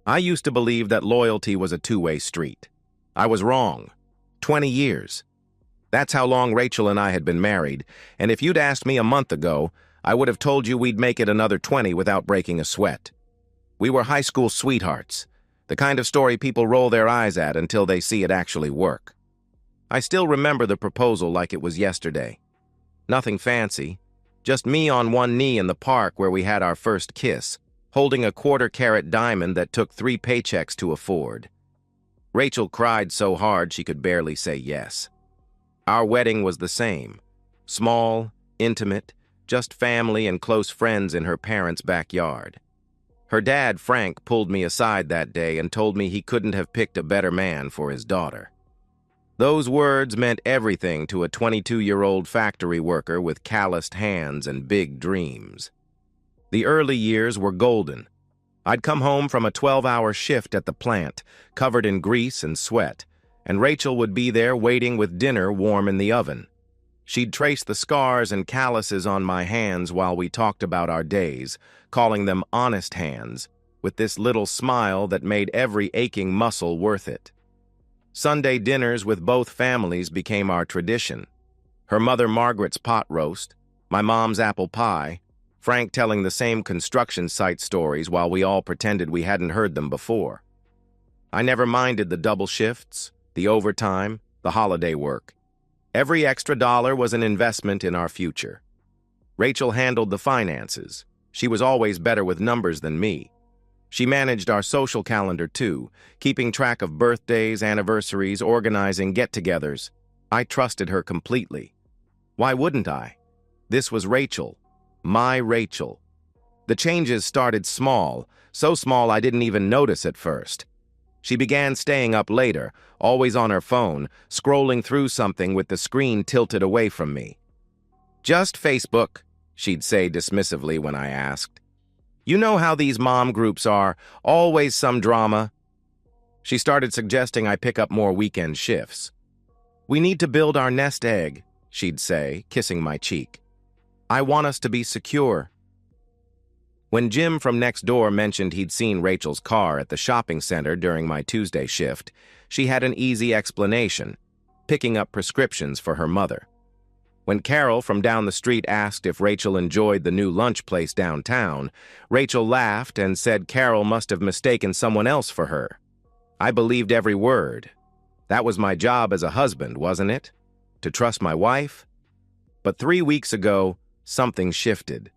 I used to believe that loyalty was a two-way street. I was wrong. 20 years. That's how long Rachel and I had been married, and if you'd asked me a month ago, I would have told you we'd make it another 20 without breaking a sweat. We were high school sweethearts, the kind of story people roll their eyes at until they see it actually work. I still remember the proposal like it was yesterday. Nothing fancy, just me on one knee in the park where we had our first kiss, holding a quarter-carat diamond that took 3 paychecks to afford. Rachel cried so hard she could barely say yes. Our wedding was the same. Small, intimate, just family and close friends in her parents' backyard. Her dad, Frank, pulled me aside that day and told me he couldn't have picked a better man for his daughter. Those words meant everything to a 22-year-old factory worker with calloused hands and big dreams. The early years were golden. I'd come home from a 12-hour shift at the plant, covered in grease and sweat, and Rachel would be there waiting with dinner warm in the oven. She'd trace the scars and calluses on my hands while we talked about our days, calling them honest hands, with this little smile that made every aching muscle worth it. Sunday dinners with both families became our tradition. Her mother Margaret's pot roast, my mom's apple pie, Frank telling the same construction site stories while we all pretended we hadn't heard them before. I never minded the double shifts, the overtime, the holiday work. Every extra dollar was an investment in our future. Rachel handled the finances. She was always better with numbers than me. She managed our social calendar too, keeping track of birthdays, anniversaries, organizing get-togethers. I trusted her completely. Why wouldn't I? This was Rachel. My Rachel. The changes started small, so small I didn't even notice at first. She began staying up later, always on her phone, scrolling through something with the screen tilted away from me. "Just Facebook," she'd say dismissively when I asked. "You know how these mom groups are, always some drama." She started suggesting I pick up more weekend shifts. "We need to build our nest egg," she'd say, kissing my cheek. "I want us to be secure." When Jim from next door mentioned he'd seen Rachel's car at the shopping center during my Tuesday shift, she had an easy explanation: picking up prescriptions for her mother. When Carol from down the street asked if Rachel enjoyed the new lunch place downtown, Rachel laughed and said Carol must have mistaken someone else for her. I believed every word. That was my job as a husband, wasn't it? To trust my wife? But 3 weeks ago, something shifted.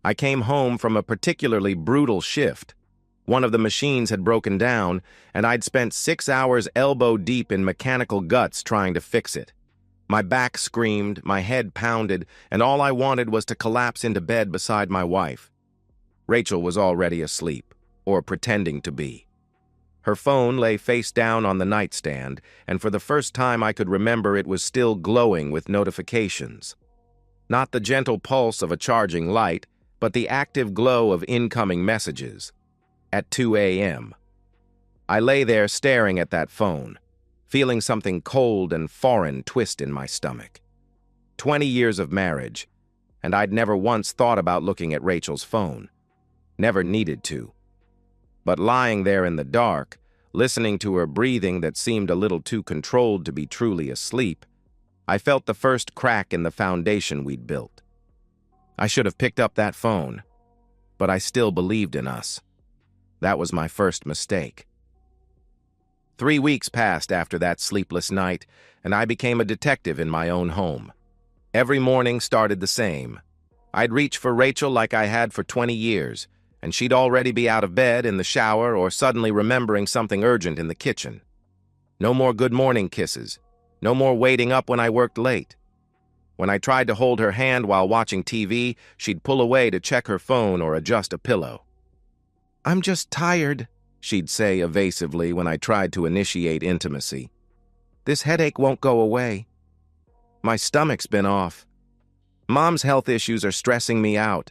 I came home from a particularly brutal shift. One of the machines had broken down, and I'd spent 6 hours elbow-deep in mechanical guts trying to fix it. My back screamed, my head pounded, and all I wanted was to collapse into bed beside my wife. Rachel was already asleep, or pretending to be. Her phone lay face down on the nightstand, and for the first time I could remember it was still glowing with notifications. Not the gentle pulse of a charging light, but the active glow of incoming messages. At 2 a.m. I lay there staring at that phone, feeling something cold and foreign twist in my stomach. 20 years of marriage, and I'd never once thought about looking at Rachel's phone. Never needed to. But lying there in the dark, listening to her breathing that seemed a little too controlled to be truly asleep, I felt the first crack in the foundation we'd built. I should have picked up that phone, but I still believed in us. That was my first mistake. 3 weeks passed after that sleepless night, and I became a detective in my own home. Every morning started the same. I'd reach for Rachel like I had for 20 years, and she'd already be out of bed, in the shower, or suddenly remembering something urgent in the kitchen. No more good morning kisses. No more waiting up when I worked late. When I tried to hold her hand while watching TV, she'd pull away to check her phone or adjust a pillow. "I'm just tired," she'd say evasively when I tried to initiate intimacy. "This headache won't go away. My stomach's been off. Mom's health issues are stressing me out."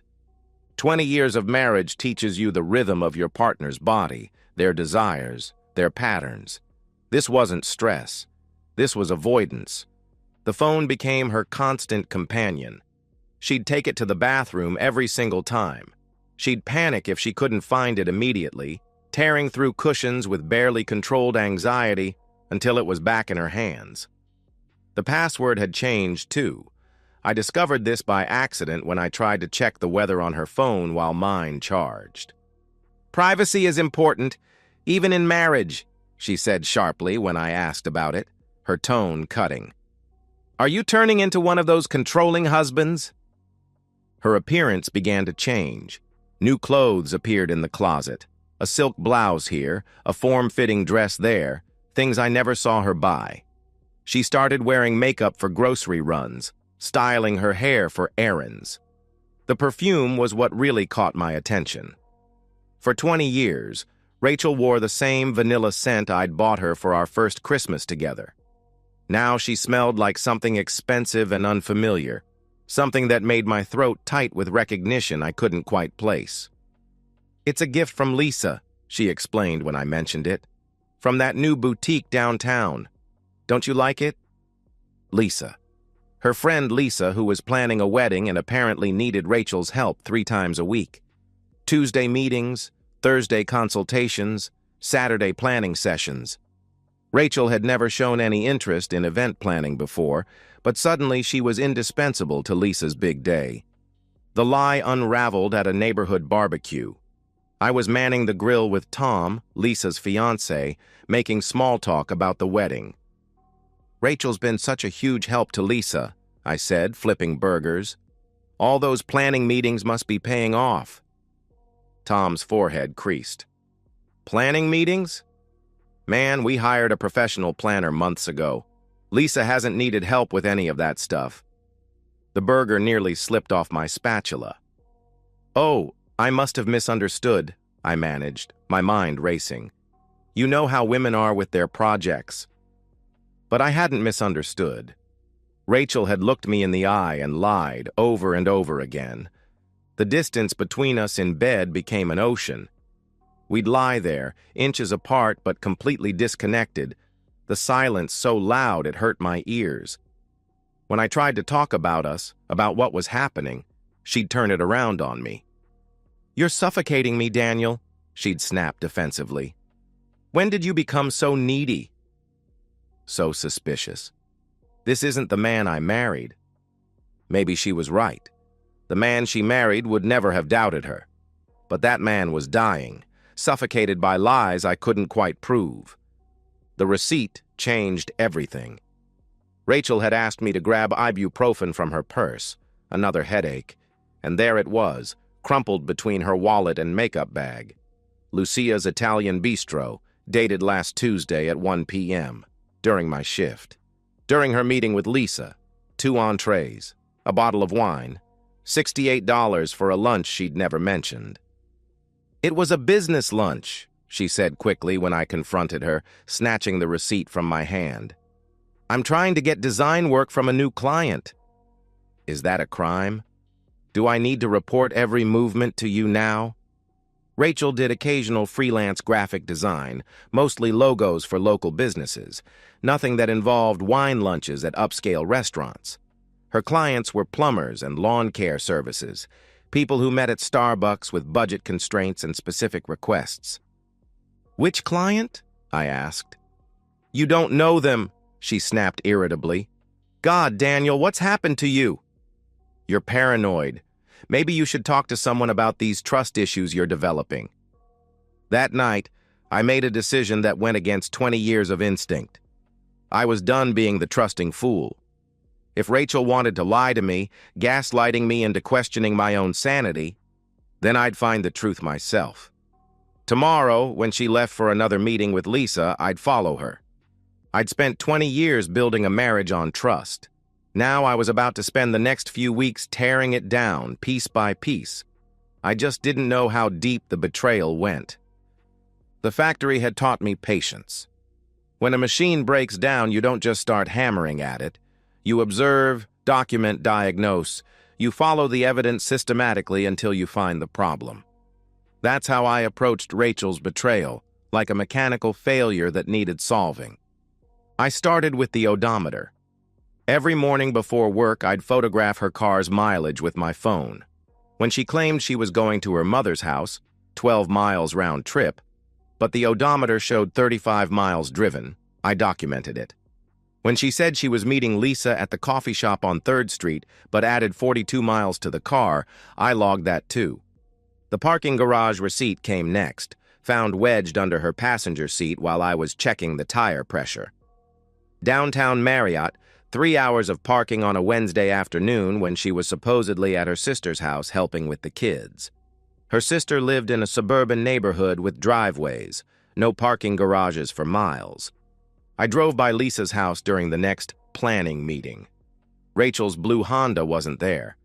20 years of marriage teaches you the rhythm of your partner's body, their desires, their patterns. This wasn't stress. This was avoidance. The phone became her constant companion. She'd take it to the bathroom every single time. She'd panic if she couldn't find it immediately, tearing through cushions with barely controlled anxiety until it was back in her hands. The password had changed, too. I discovered this by accident when I tried to check the weather on her phone while mine charged. "Privacy is important, even in marriage," she said sharply when I asked about it, her tone cutting. "Are you turning into one of those controlling husbands?" Her appearance began to change. New clothes appeared in the closet. A silk blouse here, a form-fitting dress there, things I never saw her buy. She started wearing makeup for grocery runs, styling her hair for errands. The perfume was what really caught my attention. For 20 years, Rachel wore the same vanilla scent I'd bought her for our first Christmas together. Now she smelled like something expensive and unfamiliar, something that made my throat tight with recognition I couldn't quite place. "It's a gift from Lisa," she explained when I mentioned it. "From that new boutique downtown. Don't you like it?" Lisa. Her friend Lisa, who was planning a wedding and apparently needed Rachel's help 3 times a week. Tuesday meetings, Thursday consultations, Saturday planning sessions. Rachel had never shown any interest in event planning before, but suddenly she was indispensable to Lisa's big day. The lie unraveled at a neighborhood barbecue. I was manning the grill with Tom, Lisa's fiancé, making small talk about the wedding. "Rachel's been such a huge help to Lisa," I said, flipping burgers. "All those planning meetings must be paying off." Tom's forehead creased. "Planning meetings? Man, we hired a professional planner months ago. Lisa hasn't needed help with any of that stuff." The burger nearly slipped off my spatula. "Oh, I must have misunderstood," I managed, my mind racing. "You know how women are with their projects." But I hadn't misunderstood. Rachel had looked me in the eye and lied over and over again. The distance between us in bed became an ocean. We'd lie there, inches apart but completely disconnected, the silence so loud it hurt my ears. When I tried to talk about us, about what was happening, she'd turn it around on me. "You're suffocating me, Daniel," she'd snap defensively. "When did you become so needy?" So suspicious. This isn't the man I married. Maybe she was right. The man she married would never have doubted her. But that man was dying, suffocated by lies I couldn't quite prove. The receipt changed everything. Rachel had asked me to grab ibuprofen from her purse, another headache, and there it was, crumpled between her wallet and makeup bag. Lucia's Italian Bistro, dated last Tuesday at 1 p.m., during my shift. During her meeting with Lisa, 2 entrees, a bottle of wine, $68 for a lunch she'd never mentioned. "It was a business lunch," she said quickly when I confronted her, snatching the receipt from my hand. "I'm trying to get design work from a new client." Is that a crime? Do I need to report every movement to you now? Rachel did occasional freelance graphic design, mostly logos for local businesses, nothing that involved wine lunches at upscale restaurants. Her clients were plumbers and lawn care services, people who met at Starbucks with budget constraints and specific requests. "Which client?" I asked. "You don't know them," she snapped irritably. "God, Daniel, what's happened to you?" "You're paranoid. Maybe you should talk to someone about these trust issues you're developing." That night, I made a decision that went against 20 years of instinct. I was done being the trusting fool. If Rachel wanted to lie to me, gaslighting me into questioning my own sanity, then I'd find the truth myself. Tomorrow, when she left for another meeting with Lisa, I'd follow her. I'd spent 20 years building a marriage on trust. Now I was about to spend the next few weeks tearing it down, piece by piece. I just didn't know how deep the betrayal went. The factory had taught me patience. When a machine breaks down, you don't just start hammering at it. You observe, document, diagnose. You follow the evidence systematically until you find the problem. That's how I approached Rachel's betrayal, like a mechanical failure that needed solving. I started with the odometer. Every morning before work, I'd photograph her car's mileage with my phone. When she claimed she was going to her mother's house, 12 miles round trip, but the odometer showed 35 miles driven. I documented it. When she said she was meeting Lisa at the coffee shop on 3rd Street, but added 42 miles to the car, I logged that too. The parking garage receipt came next, found wedged under her passenger seat while I was checking the tire pressure. Downtown Marriott, 3 hours of parking on a Wednesday afternoon when she was supposedly at her sister's house helping with the kids. Her sister lived in a suburban neighborhood with driveways, no parking garages for miles. I drove by Lisa's house during the next planning meeting. Rachel's blue Honda wasn't there.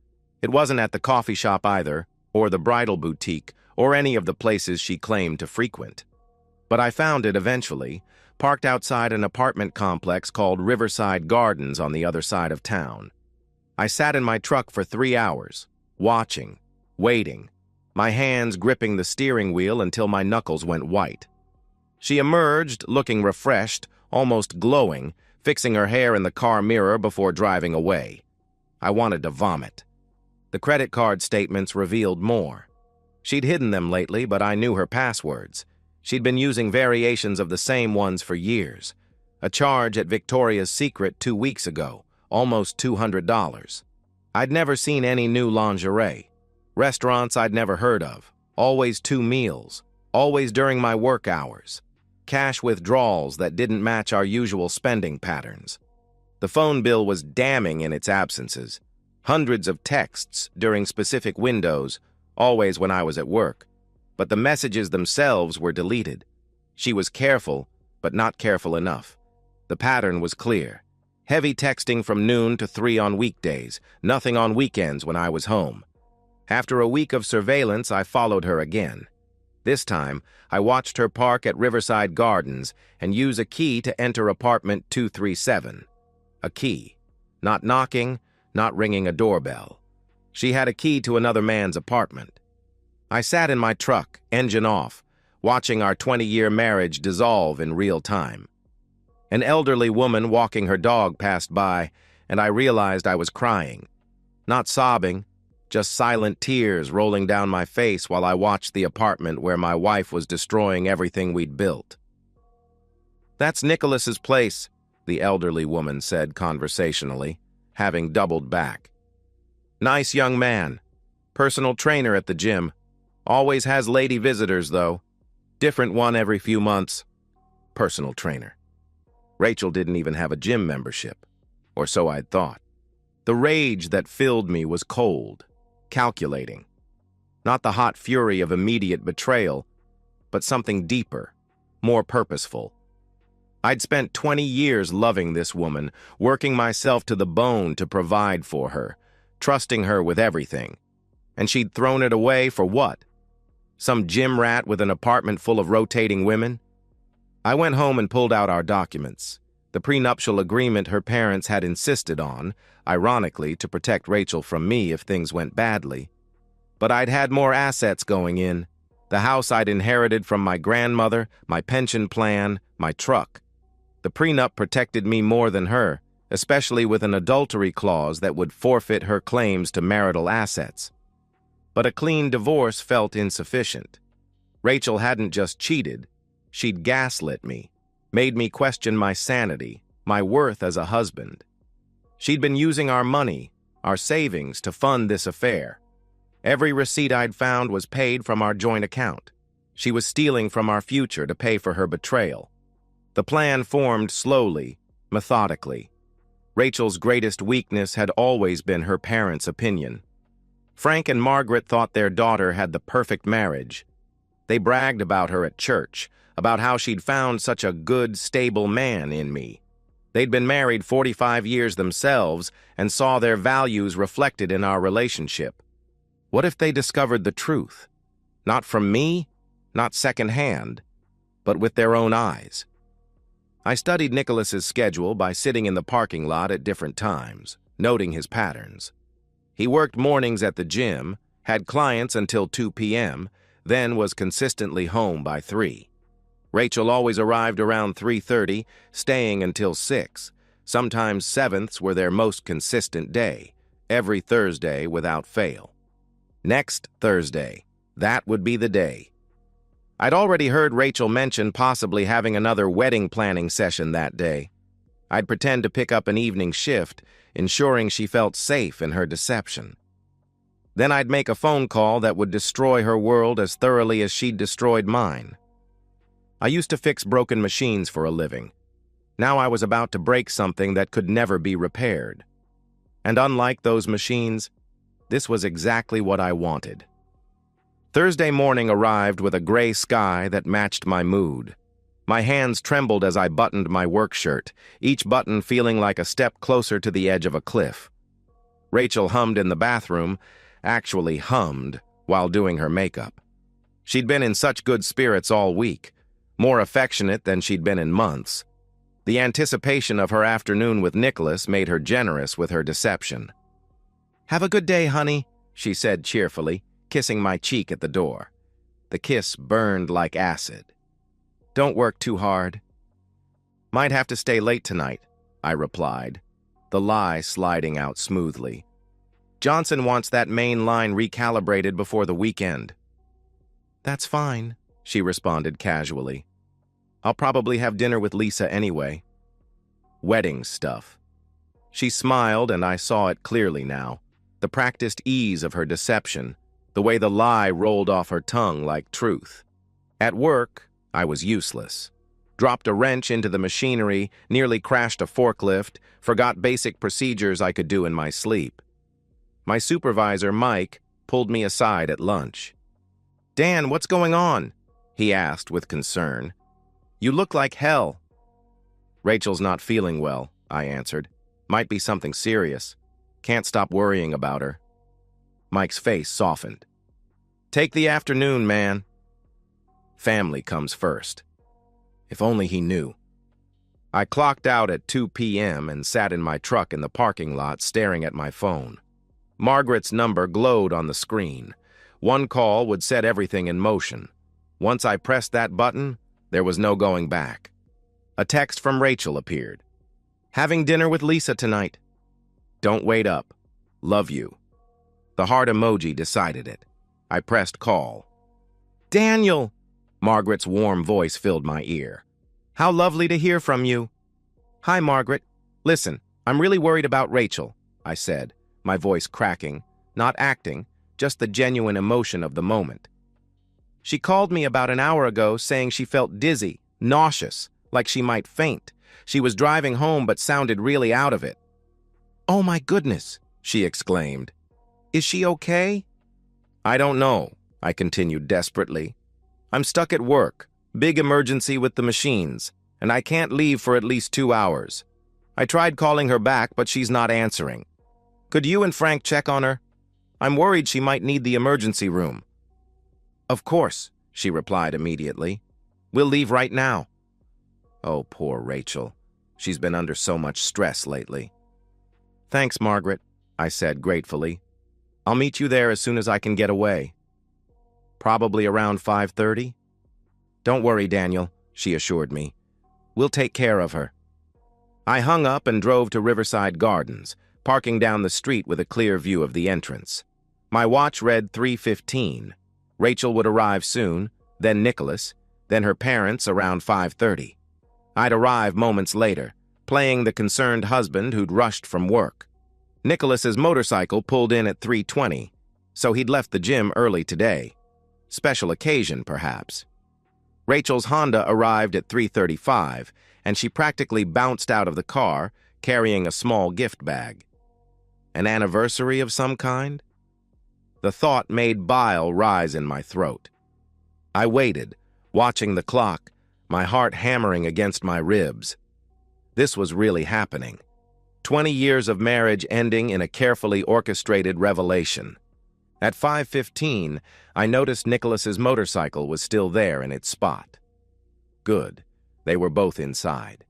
It wasn't at the coffee shop either, or the bridal boutique, or any of the places she claimed to frequent. But I found it eventually, parked outside an apartment complex called Riverside Gardens on the other side of town. I sat in my truck for 3 hours, watching, waiting, my hands gripping the steering wheel until my knuckles went white. She emerged, looking refreshed, almost glowing, fixing her hair in the car mirror before driving away. I wanted to vomit. The credit card statements revealed more. She'd hidden them lately, but I knew her passwords. She'd been using variations of the same ones for years. A charge at Victoria's Secret 2 weeks ago, almost $200. I'd never seen any new lingerie. Restaurants I'd never heard of. Always 2 meals. Always during my work hours. Cash withdrawals that didn't match our usual spending patterns. The phone bill was damning in its absences. Hundreds of texts during specific windows, always when I was at work. But the messages themselves were deleted. She was careful, but not careful enough. The pattern was clear. Heavy texting from noon to 3 on weekdays, nothing on weekends when I was home. After a week of surveillance, I followed her again. This time, I watched her park at Riverside Gardens and use a key to enter apartment 237. A key. Not knocking, not ringing a doorbell. She had a key to another man's apartment. I sat in my truck, engine off, watching our 20-year marriage dissolve in real time. An elderly woman walking her dog passed by, and I realized I was crying. Not sobbing, just silent tears rolling down my face while I watched the apartment where my wife was destroying everything we'd built. "That's Nicholas's place," the elderly woman said conversationally, having doubled back. "Nice young man. Personal trainer at the gym. Always has lady visitors, though. Different one every few months. Personal trainer." Rachel didn't even have a gym membership, or so I'd thought. The rage that filled me was cold, calculating. Not the hot fury of immediate betrayal, but something deeper, more purposeful. I'd spent 20 years loving this woman, working myself to the bone to provide for her, trusting her with everything. And she'd thrown it away for what? Some gym rat with an apartment full of rotating women? I went home and pulled out our documents. The prenuptial agreement her parents had insisted on, ironically to protect Rachel from me if things went badly. But I'd had more assets going in. The house I'd inherited from my grandmother, my pension plan, my truck. The prenup protected me more than her, especially with an adultery clause that would forfeit her claims to marital assets. But a clean divorce felt insufficient. Rachel hadn't just cheated, she'd gaslit me, made me question my sanity, my worth as a husband. She'd been using our money, our savings, to fund this affair. Every receipt I'd found was paid from our joint account. She was stealing from our future to pay for her betrayal. The plan formed slowly, methodically. Rachel's greatest weakness had always been her parents' opinion. Frank and Margaret thought their daughter had the perfect marriage. They bragged about her at church, about how she'd found such a good, stable man in me. They'd been married 45 years themselves and saw their values reflected in our relationship. What if they discovered the truth? Not from me, not secondhand, but with their own eyes. I studied Nicholas's schedule by sitting in the parking lot at different times, noting his patterns. He worked mornings at the gym, had clients until 2 p.m., then was consistently home by 3. Rachel always arrived around 3:30, staying until 6. Sometimes 7ths were their most consistent day, every Thursday without fail. Next Thursday, that would be the day. I'd already heard Rachel mention possibly having another wedding planning session that day. I'd pretend to pick up an evening shift, ensuring she felt safe in her deception. Then I'd make a phone call that would destroy her world as thoroughly as she'd destroyed mine. I used to fix broken machines for a living. Now I was about to break something that could never be repaired. And unlike those machines, this was exactly what I wanted. Thursday morning arrived with a gray sky that matched my mood. My hands trembled as I buttoned my work shirt, each button feeling like a step closer to the edge of a cliff. Rachel hummed in the bathroom, actually hummed, while doing her makeup. She'd been in such good spirits all week, more affectionate than she'd been in months. The anticipation of her afternoon with Nicholas made her generous with her deception. "Have a good day, honey," she said cheerfully, kissing my cheek at the door. The kiss burned like acid. "Don't work too hard." "Might have to stay late tonight," I replied, the lie sliding out smoothly. "Johnson wants that main line recalibrated before the weekend." "That's fine," she responded casually. "I'll probably have dinner with Lisa anyway." Wedding stuff. She smiled, and I saw it clearly now. The practiced ease of her deception, the way the lie rolled off her tongue like truth. At work, I was useless. Dropped a wrench into the machinery, nearly crashed a forklift, forgot basic procedures I could do in my sleep. My supervisor, Mike, pulled me aside at lunch. "Dan, what's going on?" he asked with concern. "You look like hell." "Rachel's not feeling well," I answered. "Might be something serious. Can't stop worrying about her." Mike's face softened. "Take the afternoon, man. Family comes first." If only he knew. I clocked out at 2 p.m. and sat in my truck in the parking lot staring at my phone. Margaret's number glowed on the screen. One call would set everything in motion. Once I pressed that button, there was no going back. A text from Rachel appeared. "Having dinner with Lisa tonight. Don't wait up. Love you." The heart emoji decided it. I pressed call. "Daniel!" Margaret's warm voice filled my ear. "How lovely to hear from you." "Hi, Margaret. Listen, I'm really worried about Rachel," I said, my voice cracking, not acting, just the genuine emotion of the moment. "She called me about an hour ago saying she felt dizzy, nauseous, like she might faint. She was driving home but sounded really out of it." "Oh my goodness," she exclaimed. "Is she okay?" "I don't know," I continued desperately. "I'm stuck at work, big emergency with the machines, and I can't leave for at least 2 hours. I tried calling her back, but she's not answering. Could you and Frank check on her? I'm worried she might need the emergency room." "Of course," she replied immediately. "We'll leave right now." Oh, poor Rachel. She's been under so much stress lately. "Thanks, Margaret," I said gratefully. "I'll meet you there as soon as I can get away." "Probably around 5:30? "Don't worry, Daniel," she assured me. "We'll take care of her." I hung up and drove to Riverside Gardens, parking down the street with a clear view of the entrance. My watch read 3:15. Rachel would arrive soon, then Nicholas, then her parents around 5:30. I'd arrive moments later, playing the concerned husband who'd rushed from work. Nicholas's motorcycle pulled in at 3:20, so he'd left the gym early today. Special occasion, perhaps. Rachel's Honda arrived at 3:35, and she practically bounced out of the car, carrying a small gift bag. An anniversary of some kind? The thought made bile rise in my throat. I waited, watching the clock, my heart hammering against my ribs. This was really happening. 20 years of marriage ending in a carefully orchestrated revelation. At 5:15, I noticed Nicholas's motorcycle was still there in its spot. Good. They were both inside.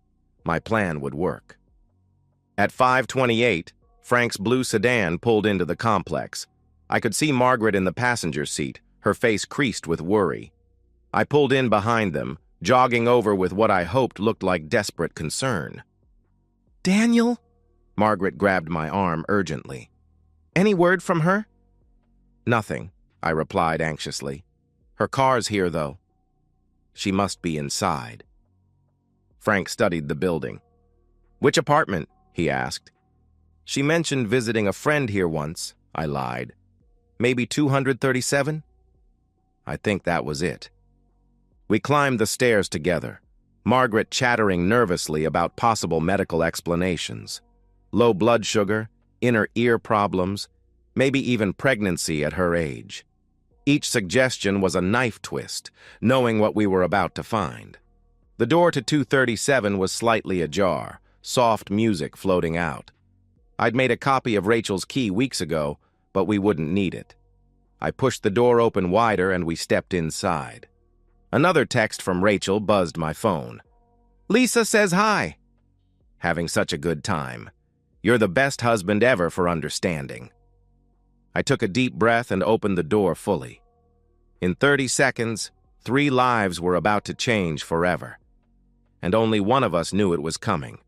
My plan would work. At 5:28, Frank's blue sedan pulled into the complex. I could see Margaret in the passenger seat, her face creased with worry. I pulled in behind them, jogging over with what I hoped looked like desperate concern. "Daniel?" Margaret grabbed my arm urgently. "Any word from her?" "Nothing," I replied anxiously. "Her car's here, though." She must be inside. Frank studied the building. "Which apartment?" he asked. "She mentioned visiting a friend here once," I lied. "Maybe 237? I think that was it. We climbed the stairs together, Margaret chattering nervously about possible medical explanations. Low blood sugar, inner ear problems, maybe even pregnancy at her age. Each suggestion was a knife twist, knowing what we were about to find. The door to 237 was slightly ajar, soft music floating out. I'd made a copy of Rachel's key weeks ago, but we wouldn't need it. I pushed the door open wider and we stepped inside. Another text from Rachel buzzed my phone. "Lisa says hi." "Having such a good time. You're the best husband ever for understanding." I took a deep breath and opened the door fully. In 30 seconds, 3 lives were about to change forever. And only one of us knew it was coming.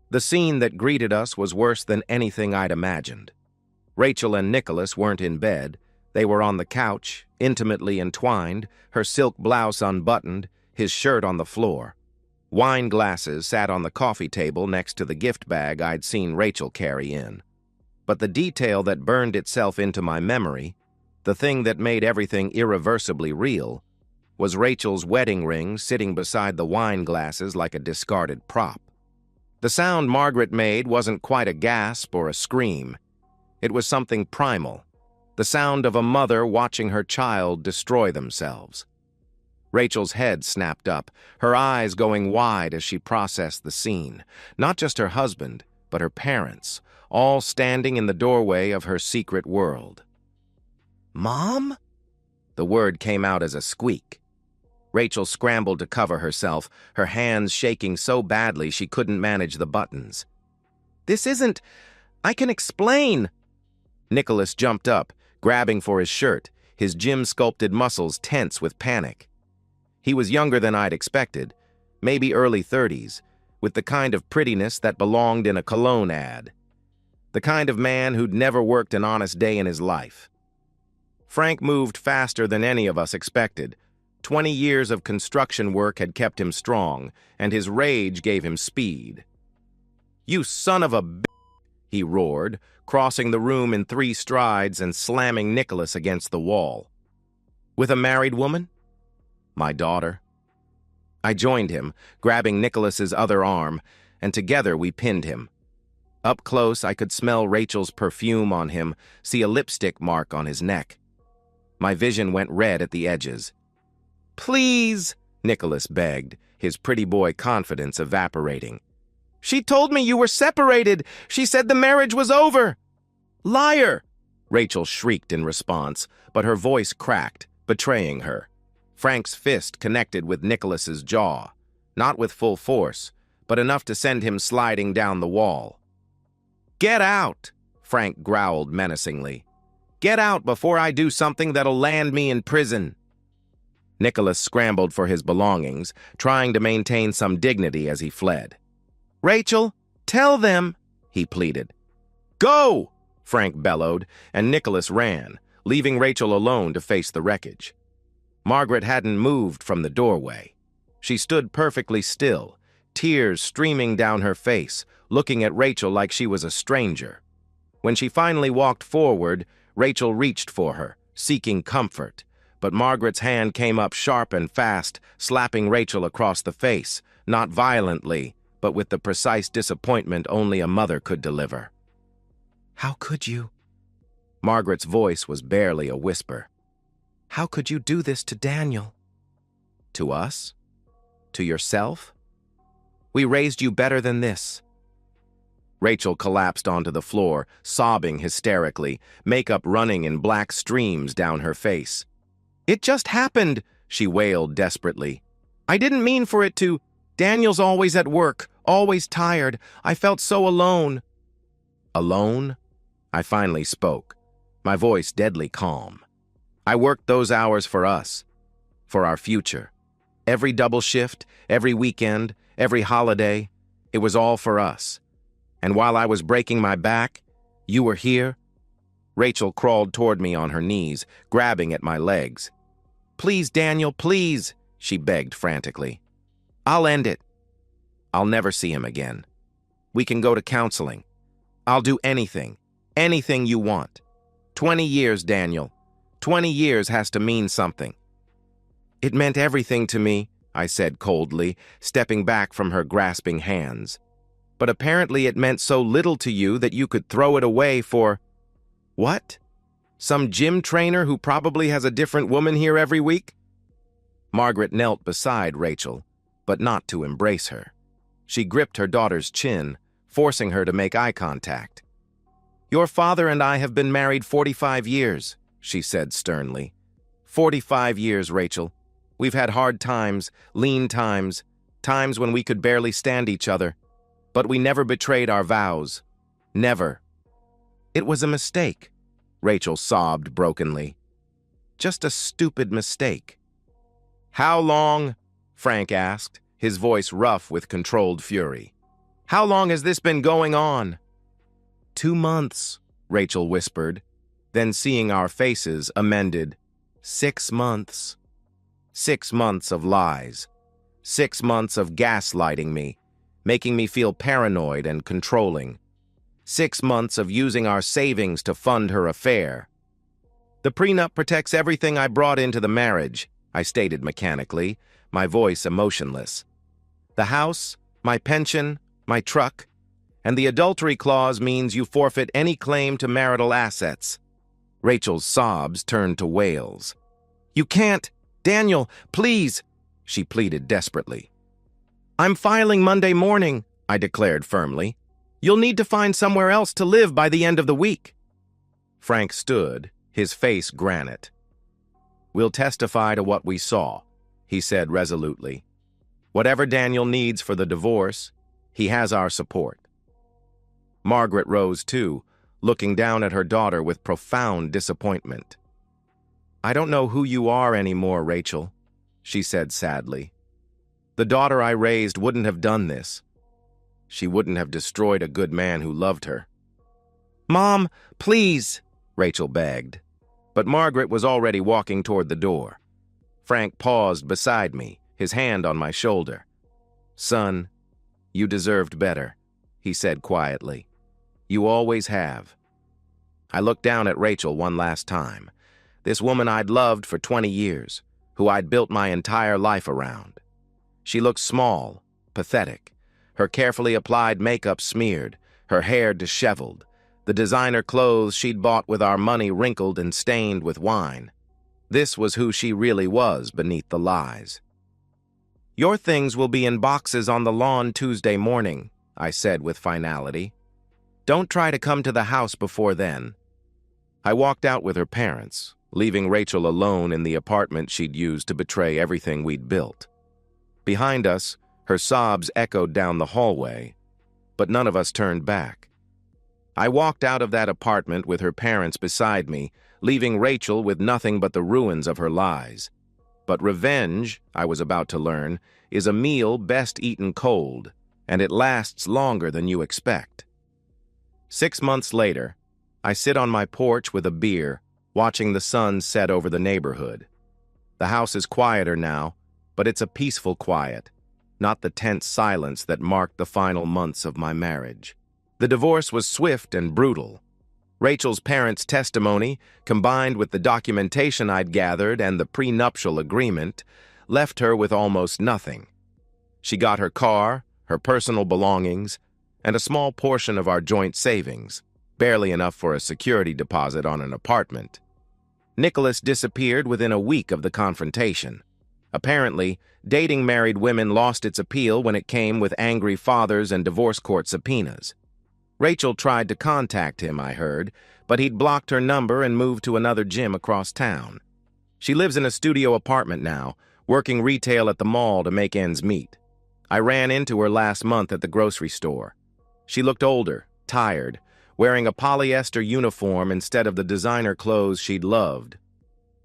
The scene that greeted us was worse than anything I'd imagined. Rachel and Nicholas weren't in bed. They were on the couch, intimately entwined, her silk blouse unbuttoned, his shirt on the floor. Wine glasses sat on the coffee table next to the gift bag I'd seen Rachel carry in. But the detail that burned itself into my memory, the thing that made everything irreversibly real, was Rachel's wedding ring sitting beside the wine glasses like a discarded prop. The sound Margaret made wasn't quite a gasp or a scream. It was something primal, the sound of a mother watching her child destroy themselves. Rachel's head snapped up, her eyes going wide as she processed the scene. Not just her husband, but her parents, all standing in the doorway of her secret world. "Mom?" The word came out as a squeak. Rachel scrambled to cover herself, her hands shaking so badly she couldn't manage the buttons. "This isn't... I can explain." Nicholas jumped up, grabbing for his shirt, his gym-sculpted muscles tense with panic. He was younger than I'd expected, maybe early 30s, with the kind of prettiness that belonged in a cologne ad. The kind of man who'd never worked an honest day in his life. Frank moved faster than any of us expected. 20 years of construction work had kept him strong, and his rage gave him speed. "You son of a b***," he roared, crossing the room in 3 strides and slamming Nicholas against the wall. "With a married woman?" "My daughter." I joined him, grabbing Nicholas's other arm, and together we pinned him. Up close, I could smell Rachel's perfume on him, see a lipstick mark on his neck. My vision went red at the edges. "Please," Nicholas begged, his pretty boy confidence evaporating. "She told me you were separated. She said the marriage was over." "Liar!" Rachel shrieked in response, but her voice cracked, betraying her. Frank's fist connected with Nicholas's jaw, not with full force, but enough to send him sliding down the wall. "Get out!" Frank growled menacingly. "Get out before I do something that'll land me in prison." Nicholas scrambled for his belongings, trying to maintain some dignity as he fled. "Rachel, tell them," he pleaded. "Go!" Frank bellowed, and Nicholas ran, leaving Rachel alone to face the wreckage. Margaret hadn't moved from the doorway. She stood perfectly still, tears streaming down her face, looking at Rachel like she was a stranger. When she finally walked forward, Rachel reached for her, seeking comfort, but Margaret's hand came up sharp and fast, slapping Rachel across the face, not violently, but with the precise disappointment only a mother could deliver. "How could you?" Margaret's voice was barely a whisper. "How could you do this to Daniel?" "To us? To yourself? We raised you better than this." Rachel collapsed onto the floor, sobbing hysterically, makeup running in black streams down her face. "It just happened," she wailed desperately. "I didn't mean for it to. Daniel's always at work, always tired. I felt so alone." "Alone?" I finally spoke, my voice deadly calm. "I worked those hours for us, for our future. Every double shift, every weekend, every holiday, it was all for us. And while I was breaking my back, you were here." Rachel crawled toward me on her knees, grabbing at my legs. "Please, Daniel, please. she begged frantically. I'll end it. I'll never see him again. We can go to counseling. I'll do anything. Anything you want. 20 years, Daniel. 20 years has to mean something. It meant everything to me, I said coldly, stepping back from her grasping hands. But apparently it meant so little to you that you could throw it away for… What? Some gym trainer who probably has a different woman here every week? Margaret knelt beside Rachel, but not to embrace her. She gripped her daughter's chin, forcing her to make eye contact. Your father and I have been married 45 years, she said sternly. 45 years, Rachel. We've had hard times, lean times, times when we could barely stand each other. But we never betrayed our vows. Never. It was a mistake, Rachel sobbed brokenly. Just a stupid mistake. How long? Frank asked, his voice rough with controlled fury. How long has this been going on? 2 months, Rachel whispered, then seeing our faces, amended. 6 months. 6 months of lies. 6 months of gaslighting me, making me feel paranoid and controlling. 6 months of using our savings to fund her affair. The prenup protects everything I brought into the marriage, I stated mechanically, my voice emotionless. The house, my pension, my truck, and the adultery clause means you forfeit any claim to marital assets. Rachel's sobs turned to wails. You can't! Daniel, please! She pleaded desperately. I'm filing Monday morning, I declared firmly. You'll need to find somewhere else to live by the end of the week. Frank stood, his face granite. We'll testify to what we saw, he said resolutely. Whatever Daniel needs for the divorce, he has our support. Margaret rose too, looking down at her daughter with profound disappointment. I don't know who you are anymore, Rachel, she said sadly. The daughter I raised wouldn't have done this. She wouldn't have destroyed a good man who loved her. Mom, please, Rachel begged. But Margaret was already walking toward the door. Frank paused beside me, his hand on my shoulder. Son, you deserved better, he said quietly. You always have. I looked down at Rachel one last time, this woman I'd loved for 20 years, who I'd built my entire life around. She looked small, pathetic, her carefully applied makeup smeared, her hair disheveled, the designer clothes she'd bought with our money wrinkled and stained with wine. This was who she really was beneath the lies. Your things will be in boxes on the lawn Tuesday morning, I said with finality. Don't try to come to the house before then. I walked out with her parents, leaving Rachel alone in the apartment she'd used to betray everything we'd built. Behind us, her sobs echoed down the hallway, but none of us turned back. I walked out of that apartment with her parents beside me, leaving Rachel with nothing but the ruins of her lies. But revenge, I was about to learn, is a meal best eaten cold, and it lasts longer than you expect. 6 months later, I sit on my porch with a beer, watching the sun set over the neighborhood. The house is quieter now, but it's a peaceful quiet, not the tense silence that marked the final months of my marriage. The divorce was swift and brutal. Rachel's parents' testimony, combined with the documentation I'd gathered and the prenuptial agreement, left her with almost nothing. She got her car, her personal belongings, and a small portion of our joint savings, barely enough for a security deposit on an apartment. Nicholas disappeared within a week of the confrontation. Apparently, dating married women lost its appeal when it came with angry fathers and divorce court subpoenas. Rachel tried to contact him, I heard, but he'd blocked her number and moved to another gym across town. She lives in a studio apartment now, working retail at the mall to make ends meet. I ran into her last month at the grocery store. She looked older, tired, wearing a polyester uniform instead of the designer clothes she'd loved.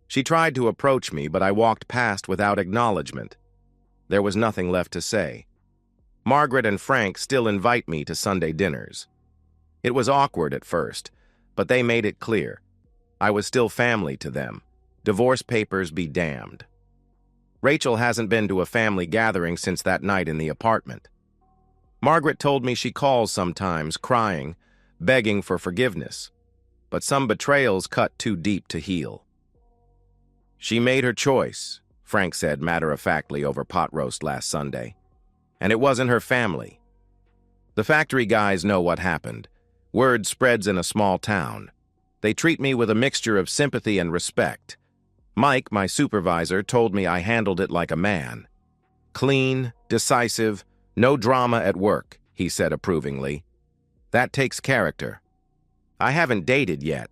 She tried to approach me, but I walked past without acknowledgement. There was nothing left to say. Margaret and Frank still invite me to Sunday dinners. It was awkward at first, but they made it clear. I was still family to them. Divorce papers be damned. Rachel hasn't been to a family gathering since that night in the apartment. Margaret told me she calls sometimes, crying, begging for forgiveness. But some betrayals cut too deep to heal. She made her choice, Frank said matter-of-factly over pot roast last Sunday. And it wasn't her family. The factory guys know what happened. Word spreads in a small town. They treat me with a mixture of sympathy and respect. Mike, my supervisor, told me I handled it like a man. Clean, decisive, no drama at work, he said approvingly. That takes character. I haven't dated yet.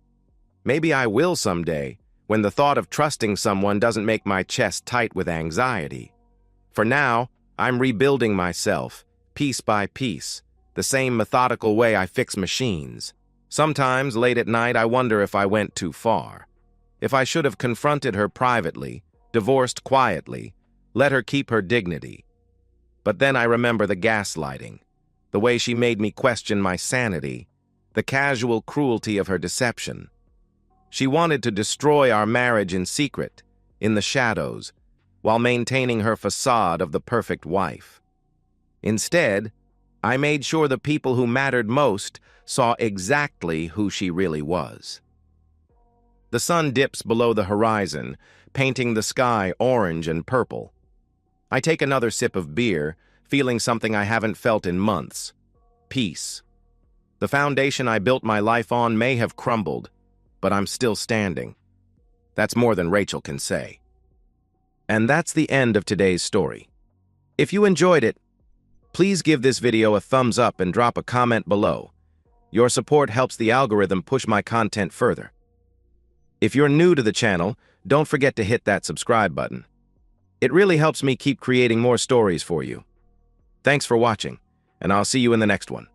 Maybe I will someday, when the thought of trusting someone doesn't make my chest tight with anxiety. For now, I'm rebuilding myself, piece by piece, the same methodical way I fix machines. Sometimes, late at night, I wonder if I went too far. If I should have confronted her privately, divorced quietly, let her keep her dignity. But then I remember the gaslighting, the way she made me question my sanity, the casual cruelty of her deception. She wanted to destroy our marriage in secret, in the shadows, while maintaining her facade of the perfect wife. Instead, I made sure the people who mattered most saw exactly who she really was. The sun dips below the horizon, painting the sky orange and purple. I take another sip of beer, feeling something I haven't felt in months: peace. The foundation I built my life on may have crumbled, but I'm still standing. That's more than Rachel can say. And that's the end of today's story. If you enjoyed it, please give this video a thumbs up and drop a comment below. Your support helps the algorithm push my content further. If you're new to the channel, don't forget to hit that subscribe button. It really helps me keep creating more stories for you. Thanks for watching, and I'll see you in the next one.